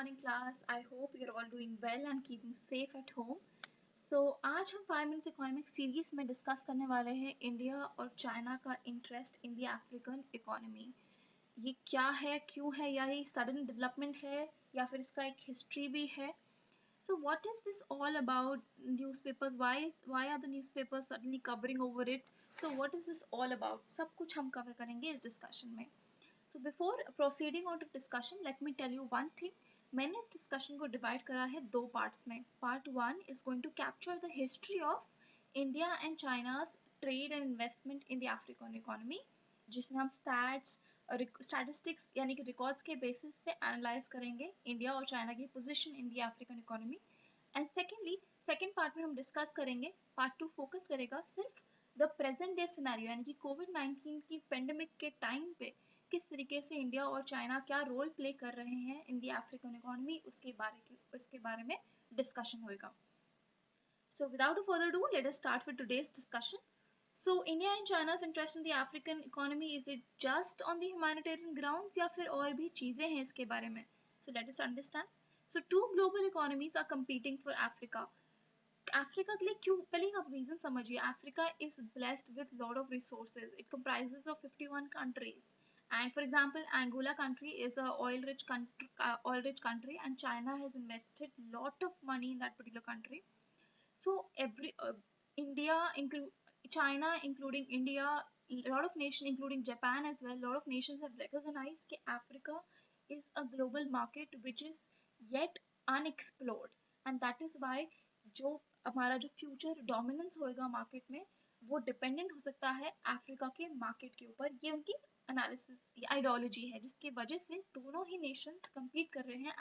morning class. I hope you're all doing well and keeping safe at home. आज हम 5 minutes economic series में discuss करने वाले हैं इंडिया और चाइना का interest in the African economy. ये क्या है, क्यों है, या ये सडन डेवलपमेंट है या फिर इसका एक हिस्ट्री भी है। So what is this all about? Newspapers, why are the newspapers suddenly covering over it? So what is this all about? सब कुछ हम कवर करेंगे इस डिस्कशन में। So before proceeding on to discussion, let me tell you one thing. मैंने इस discussion को divide करा है दो पार्ट्स में। Part one is going to capture the history of India and China's trade and investment in the African economy, जिसमें हम statistics यानी कि रिकॉर्ड्स के बेसिस पे एनालाइज करेंगे इंडिया और चाइना की position in the African economy. And secondly, second part में हम डिस्कस करेंगे, पार्ट टू फोकस करेगा सिर्फ द प्रेजेंट डे सिनेरियो यानी कि कोविड-19 की पेंडेमिक के टाइम पे किस तरीके से इंडिया और चाइना क्या रोल प्ले कर रहे हैं इन दी अफ्रीकन इकोनॉमी, उसके बारे में डिस्कशन होगा। So without a further ado, let us start with today's discussion. So India and China's interest in the African economy, is it just on the humanitarian grounds या फिर और भी चीजें हैं इसके बारे में? So let us understand. So two global economies are competing for Africa. Africa के लिए क्यों, पहले आप रीजन समझिए। Africa is blessed with lot of resources, it comprises of 51 countries, and for example Angola country is a oil rich country and China has invested lot of money in that particular country. So every India China including India, lot of nations including Japan as well, lot of nations have recognized that Africa is a global market which is yet unexplored, and that is why जो हमारा जो future dominance होएगा market में वो dependent हो सकता है Africa के मार्केट के ऊपर। ये उनकी एनालिसिस आइडियोलॉजी है जिसकी वजह से दोनों ही नेशंस compete कर रहे हैं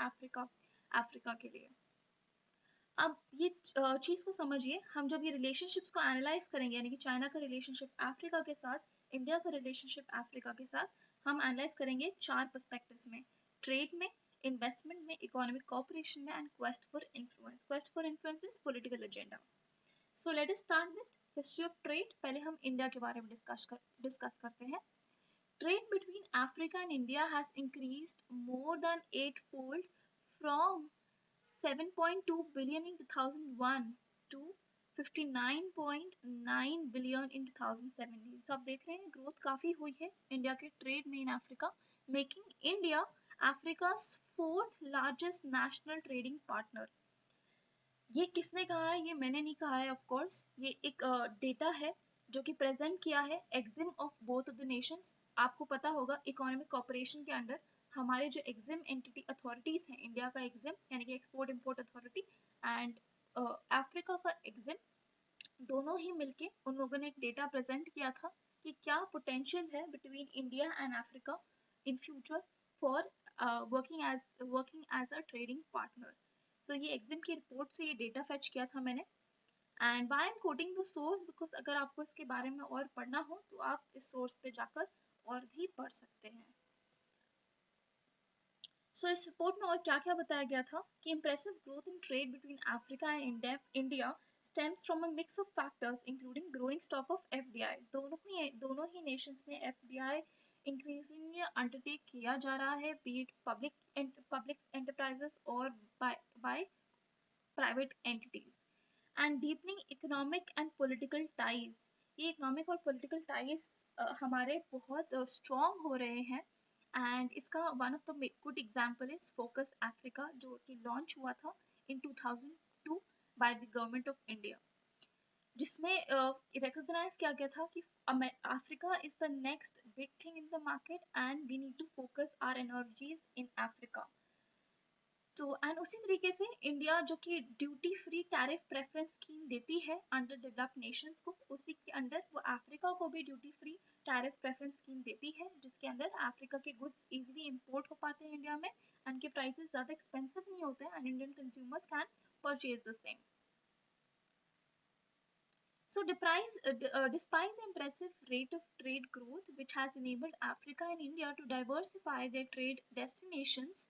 अफ्रीका के लिए। अब ये चीज को समझिए, हम जब ये रिलेशनशिप्स को एनालाइज करेंगे यानी कि चाइना का रिलेशनशिप अफ्रीका के साथ, इंडिया का रिलेशनशिप अफ्रीका के साथ, हम एनालाइज करेंगे चार पर्सपेक्टिव्स में, ट्रेड में, इन्वेस्टमेंट में, इकोनॉमिक कोऑपरेशन में, and quest for influence. Quest for influence is political agenda. So let us start with history of trade. पहले हम इंडिया के बारे में डिस्कस करते हैं। Trade between Africa and India has increased more than eightfold from 7.2 billion in 2001 to 59.9 billion in 2017. So आप देख रहे हैं ग्रोथ काफी हुई है इंडिया के ट्रेड में in Africa, making India Africa's fourth largest national trading partner. ये किसने कहा है? ये मैंने नहीं कहा है, ऑफ कोर्स ये एक डेटा है जो कि प्रेजेंट किया है EXIM of both of the Nations. आपको पता होगा इकोनॉमिक कॉपरेशन के अंडर हमारे जो एग्जिम एंटिटी अथॉरिटीज हैं, इंडिया का एग्जिम यानी कि export import authority and Africa का एग्जिम, दोनों ही मिलके उन लोगों ने एक डेटा प्रेजेंट किया था कि क्या पोटेंशियल है between India and Africa in future for working as a trading partner. तो ये एग्जिम की रिपोर्ट से ये डेटा फेच किया था मैंने। And why I am quoting the source, because अगर आपको इसके बारे में और पढ़ना हो तो आप इस सोर्स पे जाकर और भी पढ़ सकते हैं। सो इस रिपोर्ट में और क्या क्या बताया गया था कि impressive growth in trade between Africa and India stems from a mix of factors including growing stock of FDI। दोनों ही nations में FDI increasingly undertake किया जा रहा है, be it public enterprises or by private entities, and deepening economic and political ties। ये economic और political ties हमारे बहुत स्ट्रॉन्ग हो रहे हैं। एंड इसका one of the good example is focus Africa, जो कि लॉन्च हुआ था in 2002 by the government of India, जिसमें रिकॉग्नाइज किया गया था कि Africa is the next big thing in the market and we need to focus our energies in Africa. तो एंड उसी तरीके से इंडिया जो कि duty free tariff preference scheme देती है अंडर डेवलप्ड नेशंस को, उसी के अंडर वो अफ्रीका को भी duty free tariff preference scheme देती है, जिसके अंदर अफ्रीका के गुड्स इजीली इंपोर्ट हो पाते हैं इंडिया में एंड के प्राइसेस ज़्यादा एक्सपेंसिव नहीं होते हैं and Indian consumers can purchase the same. So despite the impressive rate of trade growth which has enabled Africa and India to diversify their trade destinations,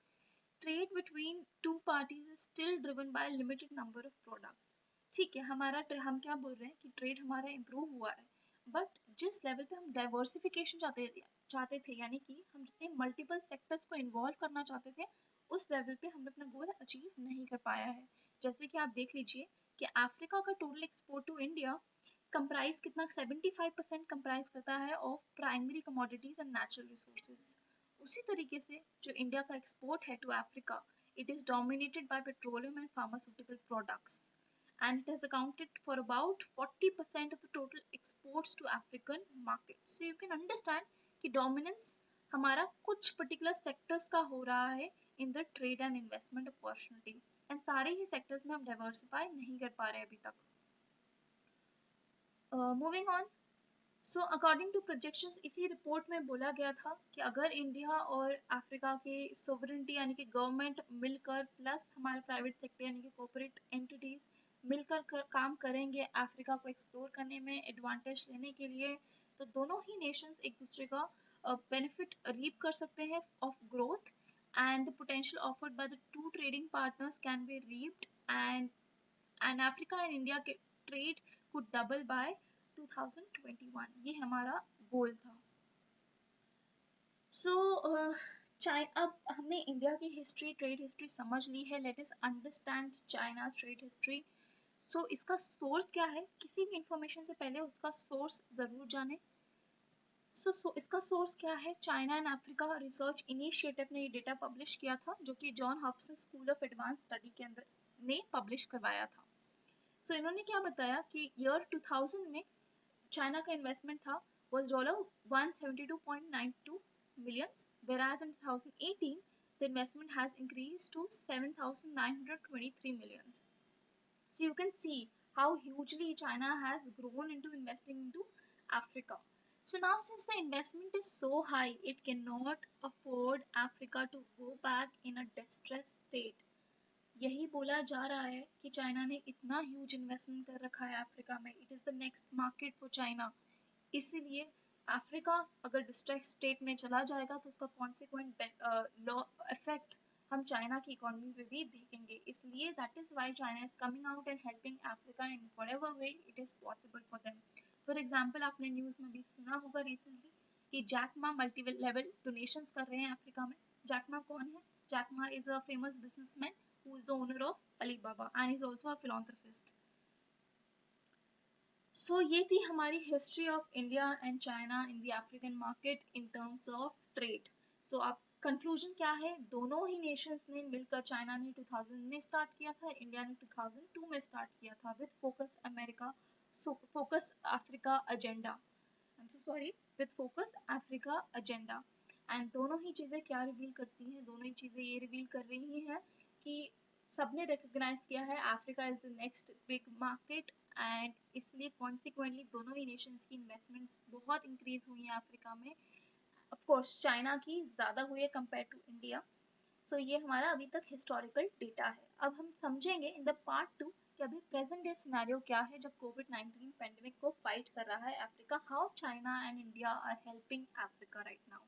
trade between two parties is still driven by a limited number of products। ठीक है, हम क्या बोल रहे हैं कि trade हमारा improve हुआ है, बट जिस लेवल पे हम डाइवर्सिफिकेशन चाहते थे यानी कि हम जितने मल्टीपल सेक्टर्स को इन्वॉल्व करना चाहते थे, उस लेवल पे हमने अपना गोल अचीव नहीं कर पाया है। जैसे कि आप देख लीजिए कि अफ्रीका का total export to India comprise कितना 75% कंप्राइज करता है of primary commodities and natural resources. उसी तरीके से जो इंडिया का एक्सपोर्ट है to Africa, it is dominated by petroleum and pharmaceutical products, and it has accounted for about 40% of the total exports to African market. So you can understand कि dominance हमारा कुछ particular sectors का हो रहा है in the trade and investment opportunity, and सारे ही sectors में हम diversify नहीं कर पा रहे अभी तक. Moving on, so according to projections इसी रिपोर्ट में बोला गया था कि अगर इंडिया और अफ्रीका के सोवरेनिटी यानी कि गवर्नमेंट मिलकर प्लस हमारा प्राइवेट सेक्टर यानी कि कॉर्पोरेट एंटिटीज मिलकर काम करेंगे अफ्रीका को एक्सप्लोर करने में एडवांटेज लेने के लिए, तो दोनों ही नेशंस एक दूसरे का बेनिफिट रीप कर सकते हैं of growth, and the potential offered by the two trading partners can be reaped, and Africa and India के ट्रेड could double by 2021. ये हमारा गोल था. सो अब हमने इंडिया की हिस्ट्री, ट्रेड हिस्ट्री समझ ली है. Let us understand China trade history. So इसका सोर्स क्या है, किसी भी इंफॉर्मेशन से पहले उसका सोर्स जरूर जाने. सो इसका सोर्स क्या है, China and Africa research initiative ने ये डेटा पब्लिश किया था जो कि John Hopson school of advance study के अंदर ने पब्लिश करवाया था. सो इन्होंने क्या बताया कि ईयर 2000 में चाइना का इन्वेस्टमेंट था was $172.92 million, whereas in 2018 the investment has increased to 7,923 million. So you can see how hugely China has grown into investing into Africa. So now since the investment is so high, it cannot afford Africa to go back in a distressed state. यही बोला जा रहा है कि China ने इतना huge investment कर रखा है अफ्रीका में, it is the next market for China. इसीलिए अफ्रीका अगर डिस्ट्रेस स्टेट में चला जाएगा तो उसका कॉन्सिक्वेंट इफेक्ट हम चाइना की इकोनॉमी पे भी देखेंगे. इसलिए that is why China is coming out and helping Africa in whatever way it is possible for them. For example आपने न्यूज में भी सुना होगा रिसेंटली कि Jack Ma multi level donations कर रहे हैं अफ्रीका में. जैक मा कौन है? Jack Ma is a famous businessman who is the owner of Alibaba and is also a philanthropist. So ये थी हमारी history of India and China in the African market in terms of trade. So अब conclusion क्या है, दोनों ही Nations ने मिलकर, China ने 2000 में स्टार्ट किया था, इंडिया ने 2002 में स्टार्ट किया था with focus America, focus Africa agenda. I am so sorry, with focus Africa agenda. And दोनों ही चीजें क्या रिवील करती हैं, दोनों ही चीजें ये रिवील कर रही हैं कि सबने रिकॉग्नाइज किया है Africa is the next big market, and इसलिए कॉन्सिक्वेंटली दोनों ही नेशंस की इन्वेस्टमेंट्स बहुत इंक्रीज हुई हैं अफ्रीका में. ऑफ कोर्स चाइना की ज़्यादा हुई है कंपेयर टू इंडिया. सो ये हमारा अभी तक हिस्टोरिकल डेटा है. अब हम समझेंगे इन द पार्ट 2 कि अभी प्रेजेंट डे सिनेरियो क्या है जब कोविड-19 पेंडेमिक को फाइट कर रहा है Africa, how China and India are helping Africa right now.